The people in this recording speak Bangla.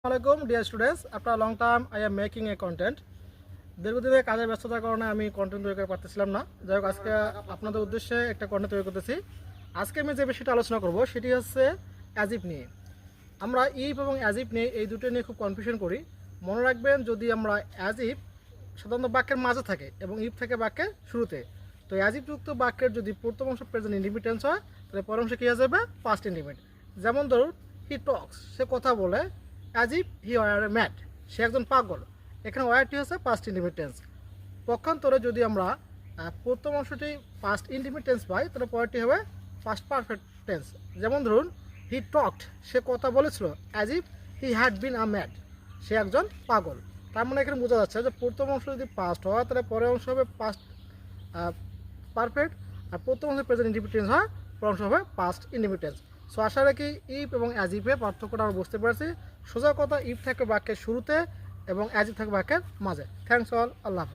Assalamualaikum dear students. After a long time I am making a content. দীর্ঘদিনের কাজের ব্যস্ততার কারণে আমি কন্টেন্ট তৈরি করতে পারতেছিলাম না। যাই হোক আজকে আপনাদের উদ্দেশ্যে একটা কন্টেন্ট তৈরি করতেছি। আজকে আমি যে বিষয়টা আলোচনা করব সেটি হচ্ছে অ্যাজ ইফ নিয়ে। আমরা ইফ এবং অ্যাজ ইফ নিয়ে এই দুটো নিয়ে খুব কনফিউশন করি। মনে রাখবেন যদি আমরা অ্যাজ ইফ সাধারণত বাক্যের মাঝে থাকে এবং ইফ থাকে বাক্যের শুরুতে, তো অ্যাজ ইফ যুক্ত বাক্যের যদি প্রথম অংশ প্রেজেন্ট ইন্ডিপেন্ডেন্স হয় তাহলে পরের অংশ কী হয়ে যাবে? Past independent. যেমন ধরুন হি টক্স, সে কথা বলে, as if he were a mad, সে একজন পাগল। এখানে ওয়ারটি হচ্ছে পাস্ট ইন্ডিপেন্ডেন্স। পক্ষান্তরে যদি আমরা প্রথম অংশটি পাস্ট ইন্ডিপেন্ডেন্স পাই তাহলে পরেরটি হবে পাস্ট পারফেক্ট টেন্স। যেমন ধরুন হি টকড, সে কথা বলেছিল, as if he had been a mad, সে একজন পাগল। তার মানে এখানে বোঝা যাচ্ছে যে প্রথম অংশ যদি পাস্ট হয় তাহলে পরের অংশ হবে পাস্ট পারফেক্ট, আর প্রথম অংশ প্রেজেন্ট ইন্ডিপেন্ডেন্স হয়, পরের অংশ হবে পাস্ট ইন্ডিপেন্ডেন্স। সো আশা রাখি ইফ এবং অ্যাজ ইফে পার্থক্যটা আমরা বুঝতে পারছি। সোজা কথা, ইফ থাকে বাক্যের শুরুতে এবং অ্যাজ ইফ থাকে বাক্যের মাঝে। থ্যাংকস অল, আল্লাহ হাফেজ।